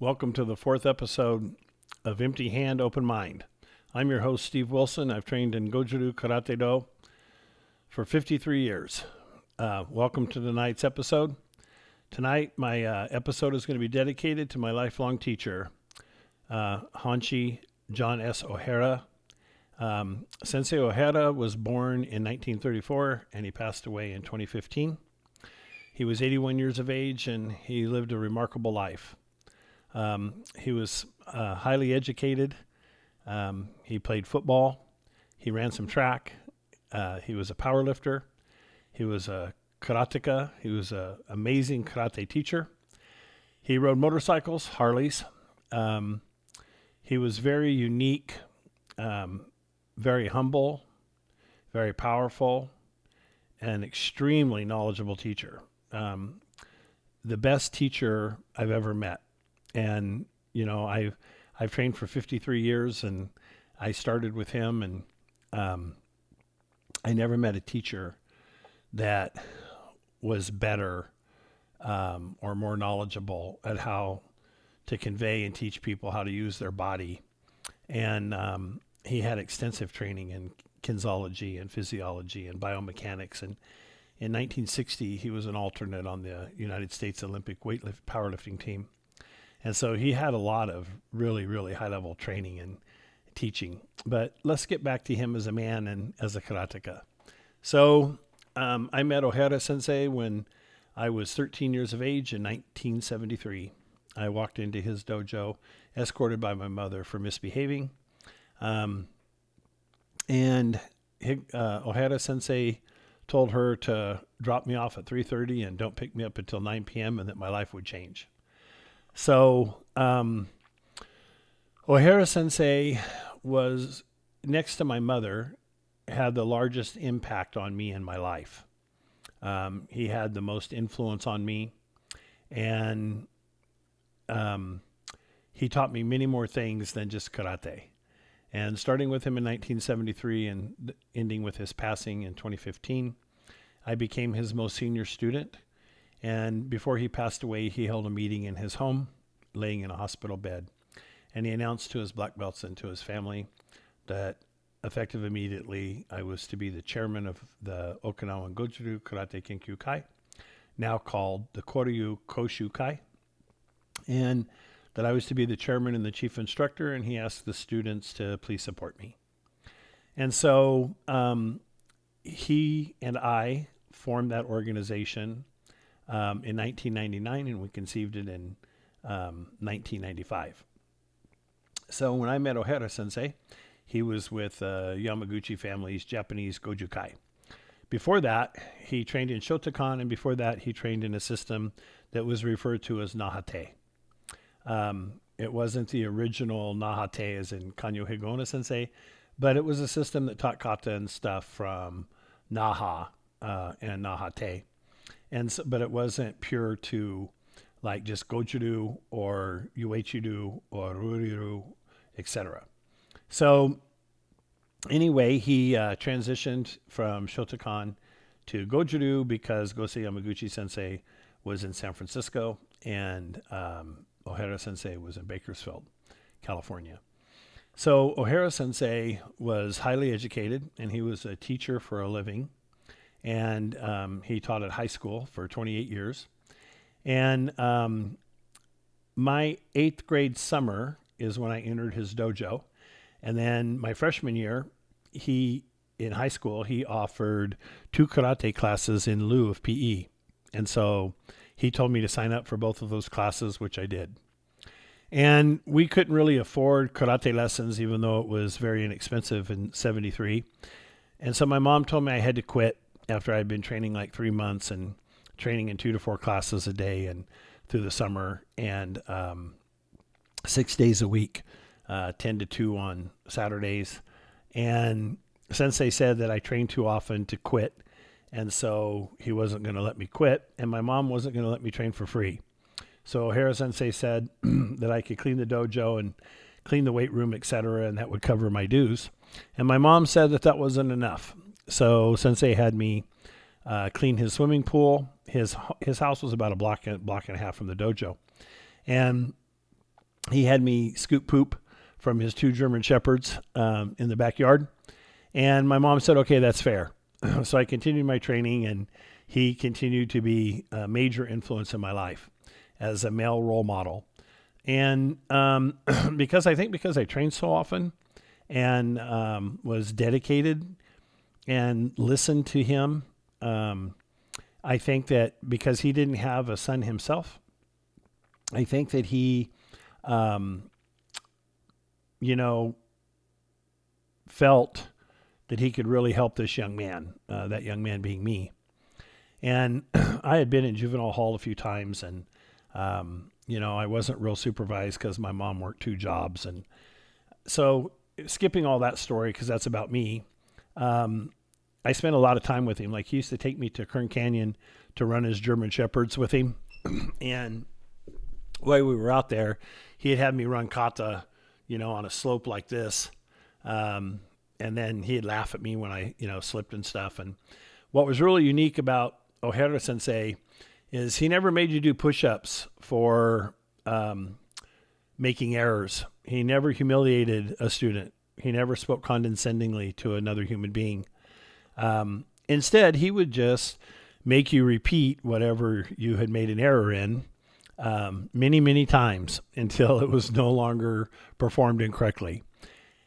Welcome to the fourth episode of Empty Hand, Open Mind. I'm your host, Steve Wilson. I've trained in Goju-Ryu Karate Do for 53 years. Welcome to tonight's episode. Tonight, my episode is going to be dedicated to my lifelong teacher, Hanshi John S. O'Hara. Sensei O'Hara was born in 1934 and he passed away in 2015. He was 81 years of age and he lived a remarkable life. He was highly educated. He played football. He ran some track. He was a power lifter. He was a karateka. He was an amazing karate teacher. He rode motorcycles, Harleys. He was very unique, very humble, very powerful, and extremely knowledgeable teacher. The best teacher I've ever met. And, you know, I've trained for 53 years and I started with him and I never met a teacher that was better or more knowledgeable at how to convey and teach people how to use their body. And he had extensive training in kinesiology and physiology and biomechanics. And in 1960, he was an alternate on the United States Olympic powerlifting team. And so he had a lot of really, really high-level training and teaching. But let's get back to him as a man and as a karateka. So I met O'Hara Sensei when I was 13 years of age in 1973. I walked into his dojo, escorted by my mother for misbehaving. And O'Hara Sensei told her to drop me off at 3:30 and don't pick me up until 9 p.m. and that my life would change. So O'Hara Sensei was, next to my mother, had the largest impact on me in my life. He had the most influence on me, and he taught me many more things than just karate. And starting with him in 1973 and ending with his passing in 2015, I became his most senior student. And before he passed away, he held a meeting in his home, laying in a hospital bed. And he announced to his black belts and to his family that effective immediately, I was to be the chairman of the Okinawan Goju-Ryu Karate Kenkyu Kai, now called the Koryu Koshu Kai, and that I was to be the chairman and the chief instructor, and he asked the students to please support me. And so he and I formed that organization in 1999, and we conceived it in 1995. So when I met O'Hara Sensei, he was with Yamaguchi family's Japanese Goju Kai. Before that, he trained in Shotokan, and before that, he trained in a system that was referred to as Nahate. It wasn't the original Nahate as in Kanyo Higona Sensei, but it was a system that taught kata and stuff from Naha and Nahate. And so, but it wasn't pure to like just Goju-Ryu or Uechi-Ryu or Ruri-Ryu, etc. So anyway, he transitioned from Shotokan to Goju-Ryu because Gosei Yamaguchi Sensei was in San Francisco and O'Hara Sensei was in Bakersfield, California. So O'Hara Sensei was highly educated and he was a teacher for a living. And he taught at high school for 28 years. And my 8th grade summer is when I entered his dojo. And then my freshman year, in high school, he offered 2 karate classes in lieu of PE. And so he told me to sign up for both of those classes, which I did. And we couldn't really afford karate lessons, even though it was very inexpensive in 73. And so my mom told me I had to quit after I'd been training like 3 months and training in 2 to 4 classes a day and through the summer and 6 days a week, 10 to 2 on Saturdays. And Sensei said that I trained too often to quit. And so he wasn't going to let me quit. And my mom wasn't going to let me train for free. So O'Hara Sensei said that I could clean the dojo and clean the weight room, etc., and that would cover my dues. And my mom said that that wasn't enough. So Sensei had me clean his swimming pool. His house was about a block and a half from the dojo. And he had me scoop poop from his 2 German shepherds in the backyard. And my mom said, okay, that's fair. So I continued my training, and he continued to be a major influence in my life as a male role model. And because I trained so often and was dedicated and listened to him, I think that because he didn't have a son himself, I think that he, you know, felt that he could really help this young man, that young man being me. And I had been in juvenile hall a few times, and, I wasn't real supervised because my mom worked 2 jobs. And so skipping all that story, because that's about me, I spent a lot of time with him. Like, he used to take me to Kern Canyon to run his German Shepherds with him. And while we were out there, he had me run kata, on a slope like this. And then he'd laugh at me when I, slipped and stuff. And what was really unique about Ohara Sensei is he never made you do push-ups for making errors. He never humiliated a student. He never spoke condescendingly to another human being. Instead, he would just make you repeat whatever you had made an error in many, many times until it was no longer performed incorrectly.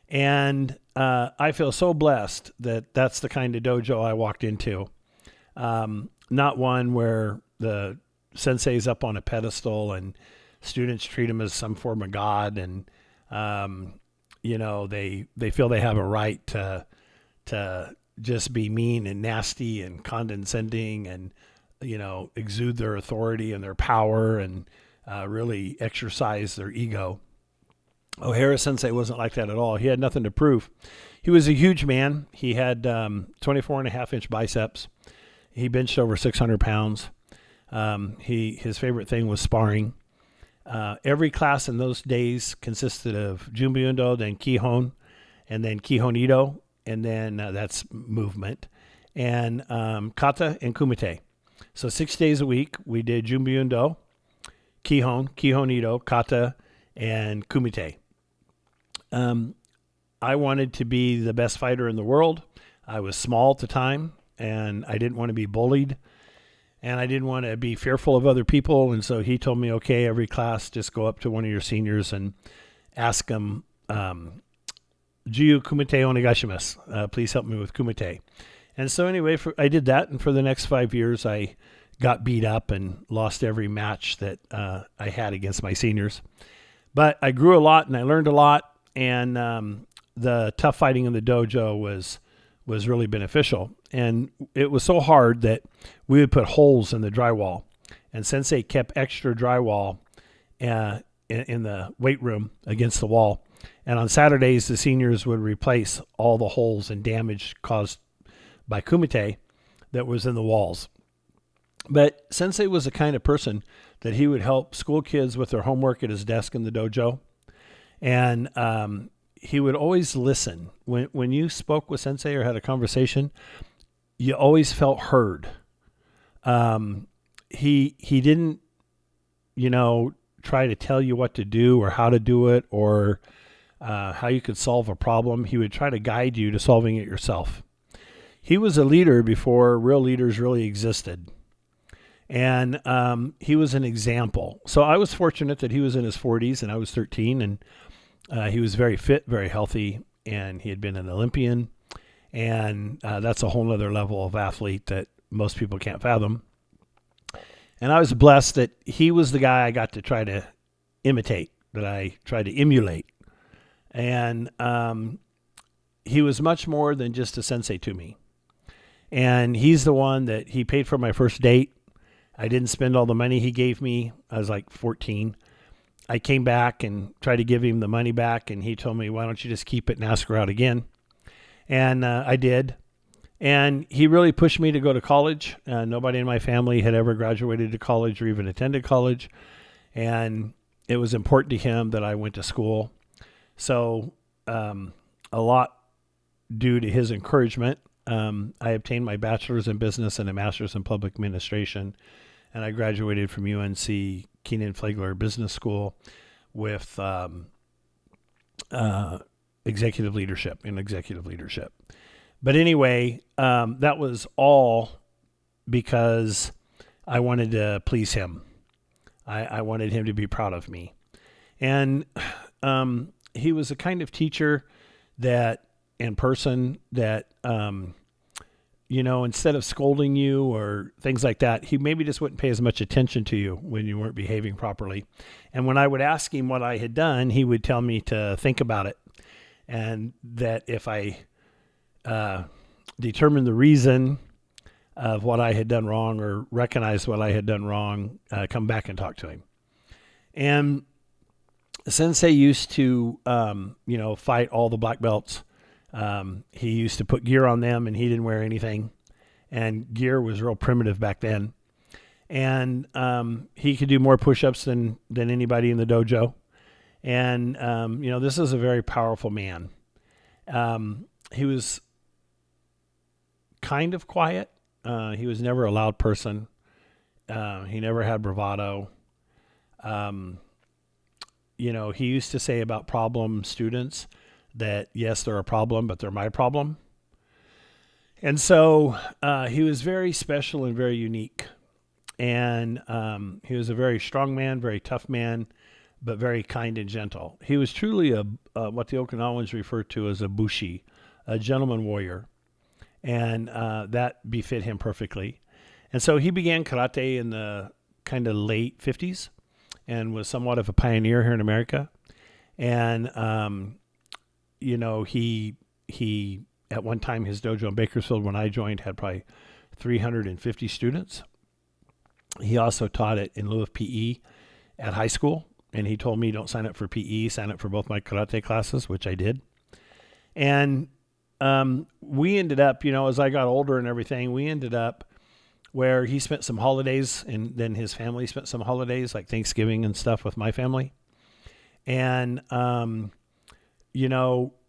And I feel so blessed that that's the kind of dojo I walked into. Not one where the sensei's up on a pedestal and students treat him as some form of god, and they feel they have a right to just be mean and nasty and condescending and exude their authority and their power and really exercise their ego. Ohara Sensei wasn't like that at all. He had nothing to prove. He was a huge man. He had 24.5-inch biceps. He benched over 600 pounds. His favorite thing was sparring. Every class in those days consisted of Junbyundo, then Kihon, and then Kihon-Ito, and then that's movement, and Kata and Kumite. So 6 days a week, we did Junbyundo, Kihon-Ito, Kata, and Kumite. I wanted to be the best fighter in the world. I was small at the time, and I didn't want to be bullied, and I didn't want to be fearful of other people. And so he told me, okay, every class, just go up to one of your seniors and ask them, Jiu Kumite onegashimasu. Please help me with Kumite. And so anyway, I did that. And for the next 5 years, I got beat up and lost every match that I had against my seniors. But I grew a lot and I learned a lot. And the tough fighting in the dojo was really beneficial. And it was so hard that we would put holes in the drywall. And Sensei kept extra drywall in the weight room against the wall. And on Saturdays, the seniors would replace all the holes and damage caused by Kumite that was in the walls. But Sensei was the kind of person that he would help school kids with their homework at his desk in the dojo. And he would always listen. When you spoke with Sensei or had a conversation, you always felt heard. He didn't, try to tell you what to do or how to do it or how you could solve a problem. He would try to guide you to solving it yourself. He was a leader before real leaders really existed. And he was an example. So I was fortunate that he was in his 40s and I was 13, and he was very fit, very healthy, and he had been an Olympian. And that's a whole nother level of athlete that most people can't fathom. And I was blessed that he was the guy I got to try to imitate, that I tried to emulate. And he was much more than just a sensei to me. And he's the one that he paid for my first date. I didn't spend all the money he gave me. I was like 14. I came back and tried to give him the money back, and he told me, why don't you just keep it and ask her out again? And I did. And he really pushed me to go to college. Nobody in my family had ever graduated to college or even attended college. And it was important to him that I went to school. So a lot due to his encouragement, I obtained my bachelor's in business and a master's in public administration. And I graduated from UNC Keenan Flagler Business School with executive leadership. But anyway, that was all because I wanted to please him. I wanted him to be proud of me. And he was a kind of teacher that, in person, that, instead of scolding you or things like that, he maybe just wouldn't pay as much attention to you when you weren't behaving properly. And when I would ask him what I had done, he would tell me to think about it. And that if I determined the reason of what I had done wrong or recognized what I had done wrong, come back and talk to him. And Sensei used to, fight all the black belts. He used to put gear on them, and he didn't wear anything. And gear was real primitive back then. And he could do more push-ups than anybody in the dojo. And, this is a very powerful man. He was kind of quiet. He was never a loud person. He never had bravado. He used to say about problem students that, yes, they're a problem, but they're my problem. And so he was very special and very unique. And he was a very strong man, very tough man, but very kind and gentle. He was truly what the Okinawans refer to as a bushi, a gentleman warrior. And that befit him perfectly. And so he began karate in the kind of late 50s and was somewhat of a pioneer here in America. And, he at one time, his dojo in Bakersfield, when I joined, had probably 350 students. He also taught it in lieu of PE at high school. And he told me, don't sign up for PE, sign up for both my karate classes, which I did. And we ended up, as I got older and everything, we ended up where he spent some holidays, and then his family spent some holidays, like Thanksgiving and stuff, with my family. And,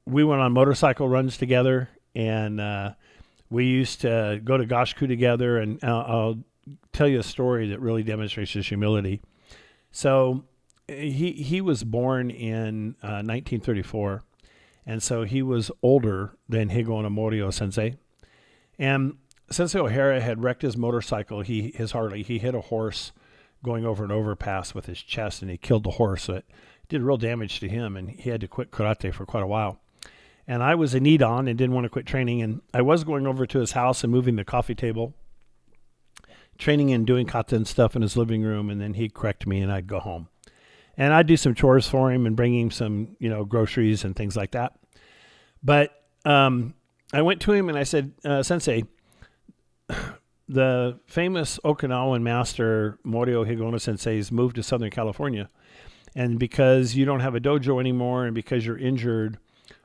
we went on motorcycle runs together, and we used to go to Goshku together. And I'll tell you a story that really demonstrates his humility. So he was born in 1934. And so he was older than Higo Nomorio Sensei. And Sensei O'Hara had wrecked his motorcycle, his Harley. He hit a horse going over an overpass with his chest, and he killed the horse. So it did real damage to him, and he had to quit karate for quite a while. And I was a Nidan and didn't want to quit training. And I was going over to his house and moving the coffee table, training and doing kata and stuff in his living room. And then he'd correct me, and I'd go home. And I'd do some chores for him and bring him some, groceries and things like that. But I went to him and I said, Sensei, the famous Okinawan master Morio Higono Sensei's moved to Southern California. And because you don't have a dojo anymore and because you're injured,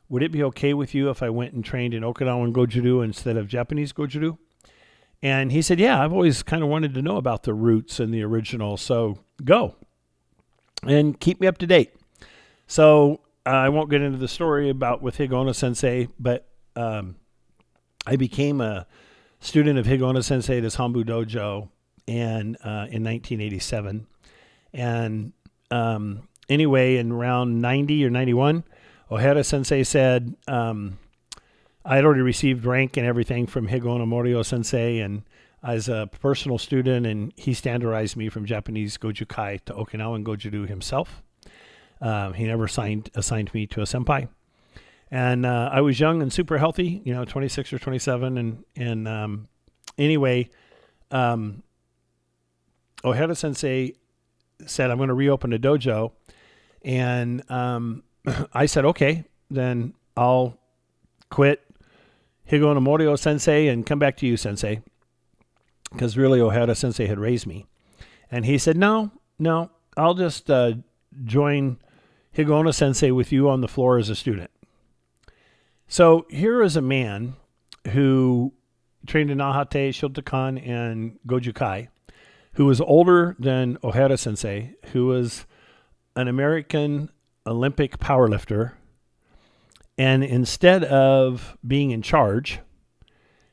would it be okay with you if I went and trained in Okinawan Goju-ryu instead of Japanese Goju-ryu? And he said, yeah, I've always kind of wanted to know about the roots and the original, so go. And keep me up to date. So I won't get into the story about with Higono Sensei, but I became a student of Higono Sensei at his Hambu Dojo in 1987. And anyway, in around 90 or 91, O'Hara Sensei said, I had already received rank and everything from Higo Nomorio Sensei, and as a personal student, and he standardized me from Japanese Goju Kai to Okinawan Goju-ryu himself. He never assigned me to a senpai. And I was young and super healthy, 26 or 27. And anyway, O'Hara Sensei said, I'm going to reopen a dojo. And I said, okay, then I'll quit Higo Nomorio Sensei and come back to you, Sensei. Because really O'Hara Sensei had raised me. And he said, no, I'll just join Higono Sensei with you on the floor as a student. So here is a man who trained in Nahate, Shotokan, and Goju Kai, who was older than O'Hara Sensei, who was an American Olympic powerlifter. And instead of being in charge,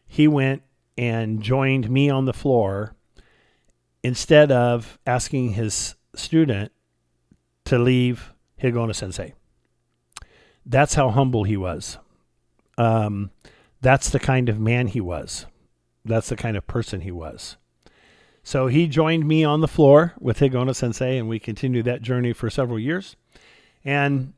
he went and joined me on the floor instead of asking his student to leave Higona Sensei. That's how humble he was. That's the kind of man he was. That's the kind of person he was. So he joined me on the floor with Higona Sensei, and we continued that journey for several years. And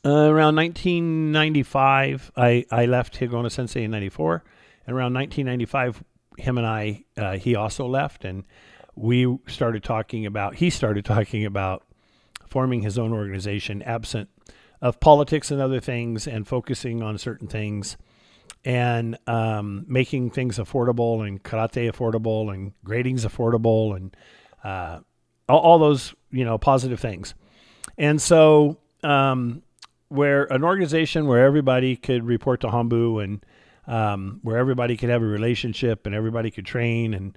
around 1995, I left Higona Sensei in 94. And around 1995, him and he also left, and he started talking about forming his own organization, absent of politics and other things, and focusing on certain things, and making things affordable, and karate affordable, and grading's affordable, and all those, positive things. And so where an organization where everybody could report to Hambu, and where everybody could have a relationship and everybody could train, and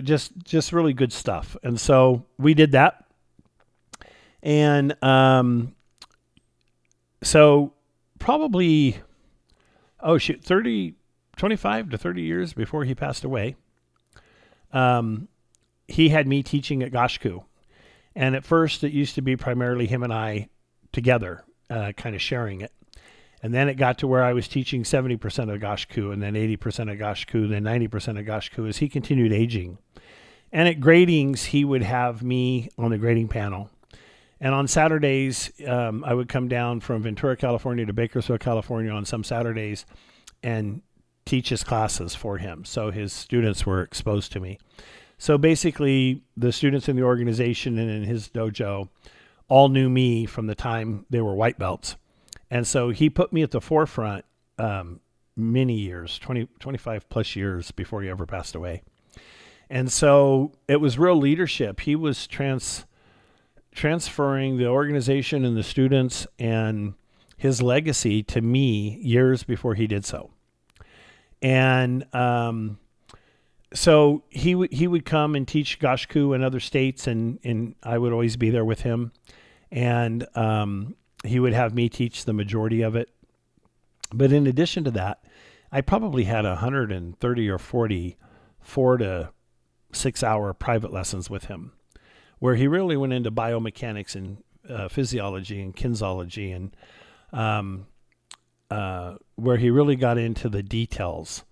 just really good stuff. And so we did that. And so probably 25 to 30 years before he passed away, he had me teaching at Gashku. And at first it used to be primarily him and I together, kind of sharing it. And then it got to where I was teaching 70% of Gashku, and then 80% of Gashku, then 90% of Gashku, as he continued aging. And at gradings, he would have me on the grading panel. And on Saturdays, I would come down from Ventura, California to Bakersfield, California on some Saturdays and teach his classes for him. So his students were exposed to me. So basically, the students in the organization and in his dojo all knew me from the time they were white belts. And so he put me at the forefront many years, 25 plus years before he ever passed away. And so it was real leadership. He was transferring the organization and the students and his legacy to me years before he did so. And so he would come and teach Gashku in other states, and I would always be there with him. And he would have me teach the majority of it. But in addition to that, I probably had 130 or 40 4 to 6 hour private lessons with him, where he really went into biomechanics and physiology and kinesiology, and where he really got into the details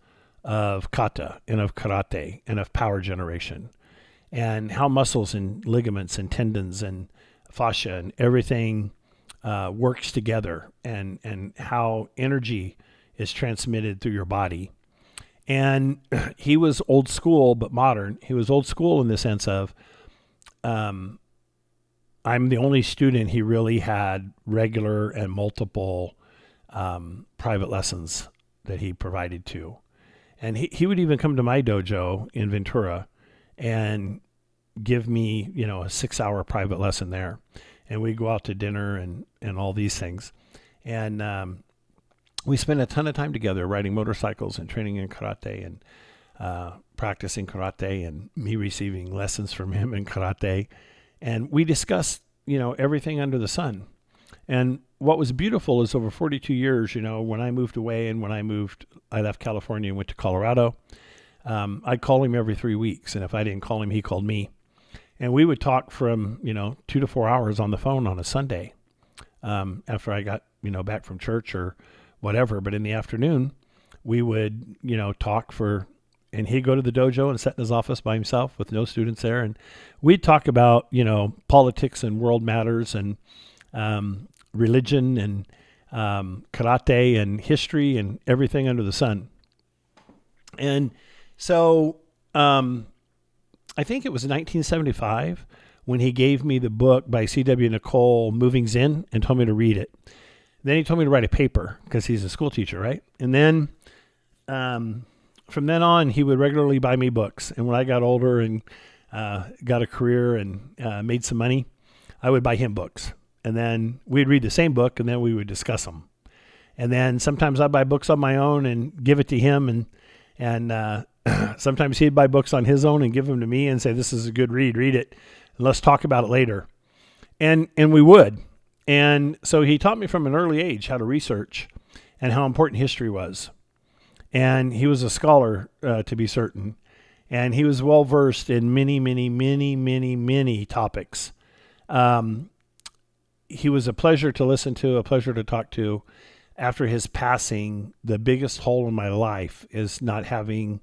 of kata and of karate and of power generation, and how muscles and ligaments and tendons and fascia and everything works together, and how energy is transmitted through your body. And he was old school but modern. He was old school in the sense of I'm the only student he really had regular and multiple private lessons that he provided to. And he would even come to my dojo in Ventura and give me, a 6 hour private lesson there. And we'd go out to dinner and all these things. And we spent a ton of time together riding motorcycles and training in karate and practicing karate, and me receiving lessons from him in karate. And we discussed, everything under the sun. And what was beautiful is over 42 years, when I moved away and I left California and went to Colorado, I'd call him every 3 weeks. And if I didn't call him, he called me. And we would talk from, 2 to 4 hours on the phone on a Sunday after I got, back from church or whatever. But in the afternoon, we would, talk and he'd go to the dojo and sit in his office by himself with no students there. And we'd talk about, politics and world matters and religion and karate and history and everything under the sun. And so I think it was 1975 when he gave me the book by C.W. Nicole, Moving Zen, and told me to read it. Then he told me to write a paper because he's a school teacher, right? And then from then on, he would regularly buy me books. And when I got older and got a career and made some money, I would buy him books. And then we'd read the same book, and then we would discuss them. And then sometimes I'd buy books on my own and give it to him. And sometimes he'd buy books on his own and give them to me and say, this is a good read it. And let's talk about it later. And we would. And so he taught me from an early age how to research and how important history was. And he was a scholar, to be certain. And he was well-versed in many, many, many, many, many topics He was a pleasure to listen to, a pleasure to talk to. After his passing, the biggest hole in my life is not having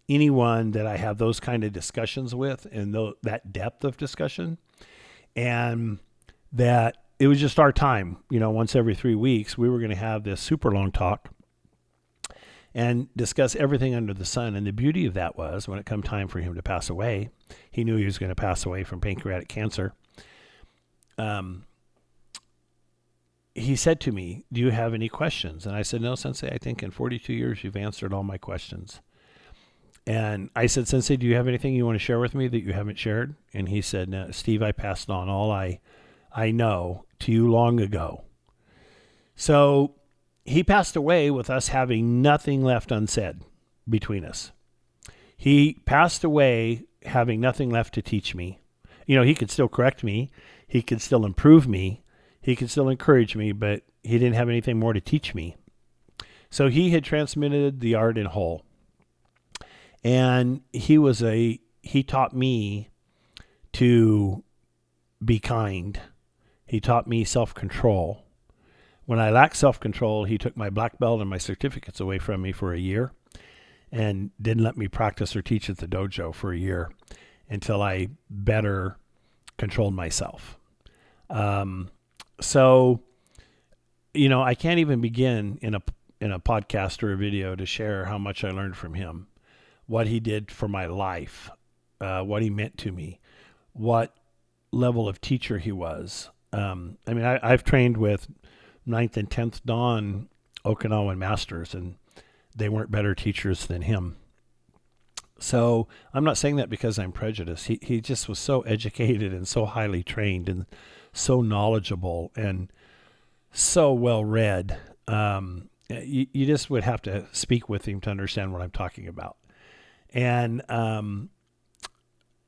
anyone that I have those kind of discussions with and that depth of discussion. And that it was just our time, once every 3 weeks, we were going to have this super long talk and discuss everything under the sun. And the beauty of that was when it come time for him to pass away, he knew he was going to pass away from pancreatic cancer. He said to me, "Do you have any questions?" And I said, "No, Sensei, I think in 42 years you've answered all my questions." And I said, "Sensei, do you have anything you want to share with me that you haven't shared?" And he said, "No, Steve, I passed on all I know to you long ago." So he passed away with us having nothing left unsaid between us. He passed away having nothing left to teach me. He could still correct me. He could still improve me. He could still encourage me, but he didn't have anything more to teach me. So he had transmitted the art in whole. And he taught me to be kind. He taught me self-control. When I lacked self-control, he took my black belt and my certificates away from me for a year and didn't let me practice or teach at the dojo for a year until I better controlled myself. So, I can't even begin in a podcast or a video to share how much I learned from him, what he did for my life, what he meant to me, what level of teacher he was. I've trained with 9th and 10th Dan Okinawan masters, and they weren't better teachers than him. So I'm not saying that because I'm prejudiced. He just was so educated and so highly trained and so knowledgeable and so well read. You just would have to speak with him to understand what I'm talking about. And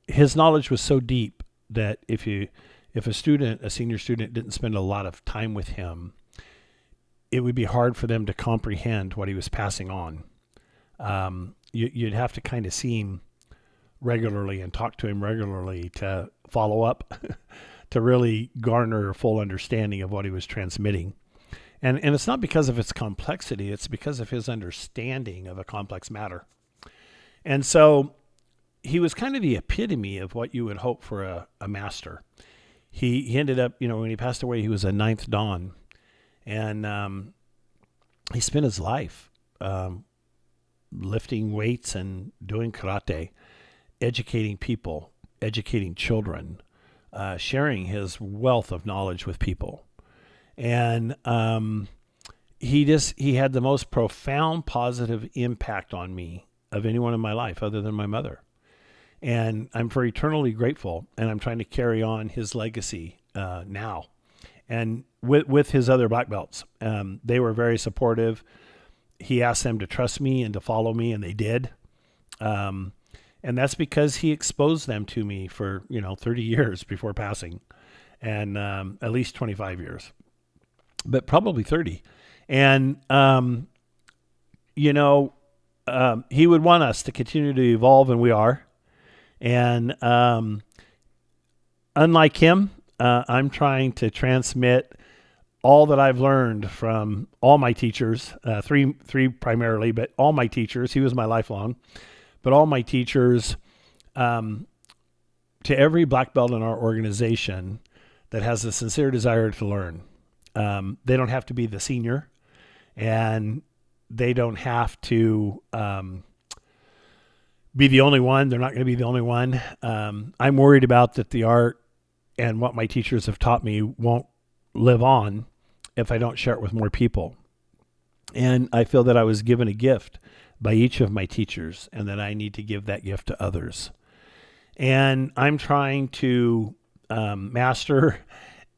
his knowledge was so deep that if a senior student didn't spend a lot of time with him, it would be hard for them to comprehend what he was passing on. You'd have to kind of see him regularly and talk to him regularly to follow up, to really garner a full understanding of what he was transmitting. And it's not because of its complexity, it's because of his understanding of a complex matter. And so he was kind of the epitome of what you would hope for a master. He ended up, when he passed away, he was a 9th Dan. And he spent his life lifting weights and doing karate, educating people, educating children, sharing his wealth of knowledge with people. And he had the most profound positive impact on me of anyone in my life other than my mother. And I'm for eternally grateful, and I'm trying to carry on his legacy now. And with his other black belts, they were very supportive. He asked them to trust me and to follow me, and they did. And that's because he exposed them to me for 30 years before passing, and at least 25 years, but probably 30. And he would want us to continue to evolve, and we are. And unlike him, I'm trying to transmit all that I've learned from all my teachers, three primarily, but all my teachers. He was my lifelong, but all my teachers, to every black belt in our organization that has a sincere desire to learn. They don't have to be the senior, and they don't have to be the only one. They're not going to be the only one. I'm worried about that the art and what my teachers have taught me won't live on if I don't share it with more people. And I feel that I was given a gift by each of my teachers, and that I need to give that gift to others. And I'm trying to master,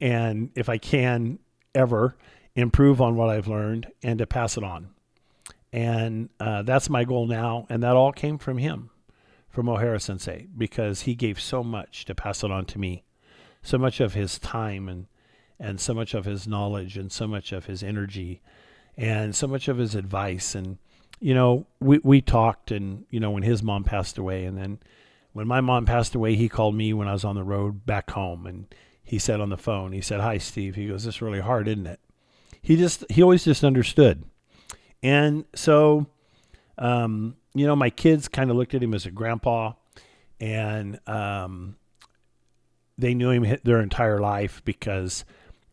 and if I can ever, improve on what I've learned and to pass it on. And that's my goal now. And that all came from him, from O'Hara Sensei, because he gave so much to pass it on to me. So much of his time and so much of his knowledge and so much of his energy and so much of his advice. And, we talked, and, when his mom passed away, and then when my mom passed away, he called me when I was on the road back home, and he said on the phone, he said, "Hi, Steve." He goes, "This is really hard, isn't it?" He always just understood. And so, my kids kind of looked at him as a grandpa, and they knew him their entire life because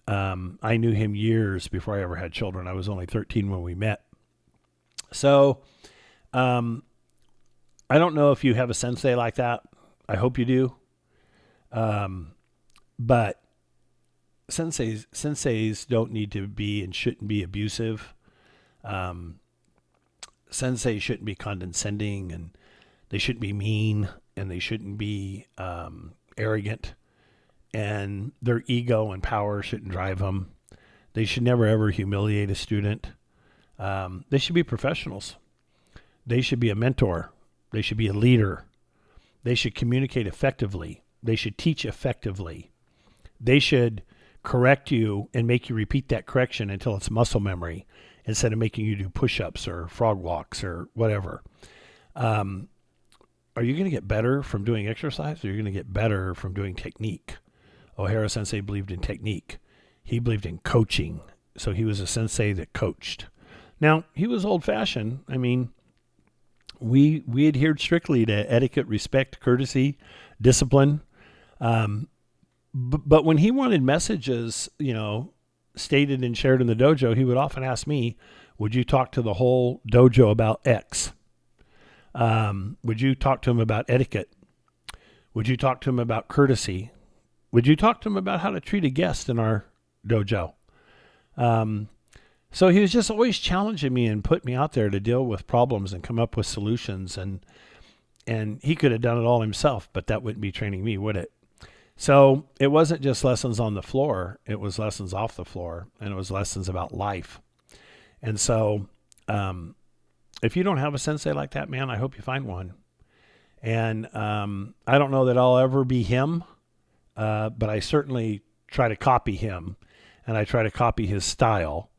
I knew him years before I ever had children. I was only 13 when we met. So, I don't know if you have a sensei like that. I hope you do. But senseis don't need to be and shouldn't be abusive. Sensei shouldn't be condescending, and they shouldn't be mean, and they shouldn't be arrogant, and their ego and power shouldn't drive them. They should never ever humiliate a student. They should be professionals. They should be a mentor. They should be a leader. They should communicate effectively. They should teach effectively. They should correct you and make you repeat that correction until it's muscle memory instead of making you do push-ups or frog walks or whatever. Are you going to get better from doing exercise, or are you going to get better from doing technique? O'Hara Sensei believed in technique. He believed in coaching. So he was a sensei that coached. Now, he was old-fashioned. I mean, we adhered strictly to etiquette, respect, courtesy, discipline. But when he wanted messages, stated and shared in the dojo, he would often ask me, "Would you talk to the whole dojo about X? Would you talk to him about etiquette? Would you talk to him about courtesy? Would you talk to him about how to treat a guest in our dojo?" So he was just always challenging me and put me out there to deal with problems and come up with solutions. And he could have done it all himself, but that wouldn't be training me, would it? So it wasn't just lessons on the floor. It was lessons off the floor, and it was lessons about life. And so if you don't have a sensei like that, man, I hope you find one. And I don't know that I'll ever be him, but I certainly try to copy him, and I try to copy his style.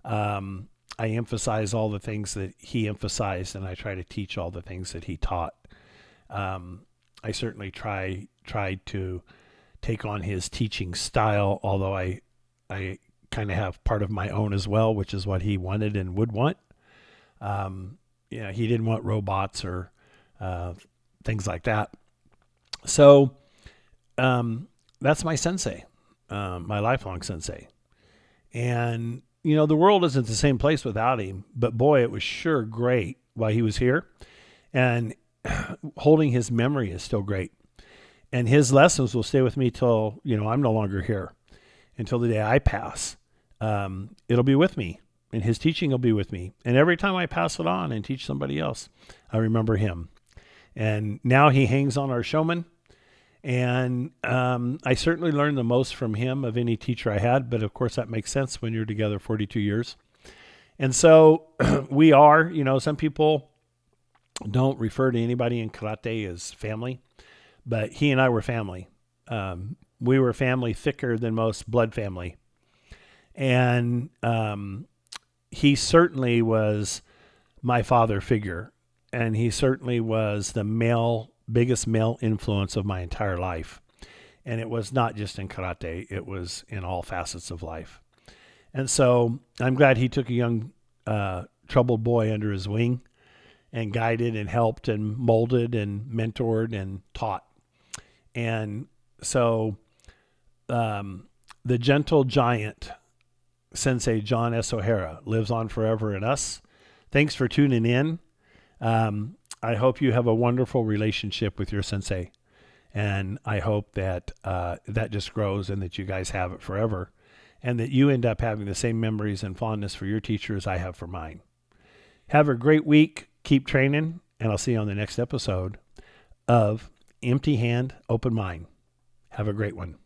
I emphasize all the things that he emphasized, and I try to teach all the things that he taught. I certainly tried to take on his teaching style, although I kind of have part of my own as well, which is what he wanted and would want. He didn't want robots or things like that. So that's my sensei, my lifelong sensei. And, the world isn't the same place without him, but boy, it was sure great while he was here. And holding his memory is still great. And his lessons will stay with me till, I'm no longer here, until the day I pass. It'll be with me, and his teaching will be with me. And every time I pass it on and teach somebody else, I remember him. And now he hangs on our showman. And I certainly learned the most from him of any teacher I had. But of course, that makes sense when you're together 42 years. And so we are, some people don't refer to anybody in karate as family, but he and I were family. We were family thicker than most blood family. And he certainly was my father figure. And he certainly was the biggest male influence of my entire life. And it was not just in karate, it was in all facets of life. And so I'm glad he took a young, troubled boy under his wing and guided and helped and molded and mentored and taught. And so the gentle giant, Sensei John S. O'Hara, lives on forever in us. Thanks for tuning in. I hope you have a wonderful relationship with your sensei. And I hope that that just grows and that you guys have it forever. And that you end up having the same memories and fondness for your teacher as I have for mine. Have a great week. Keep training. And I'll see you on the next episode of Empty Hand, Open Mind. Have a great one.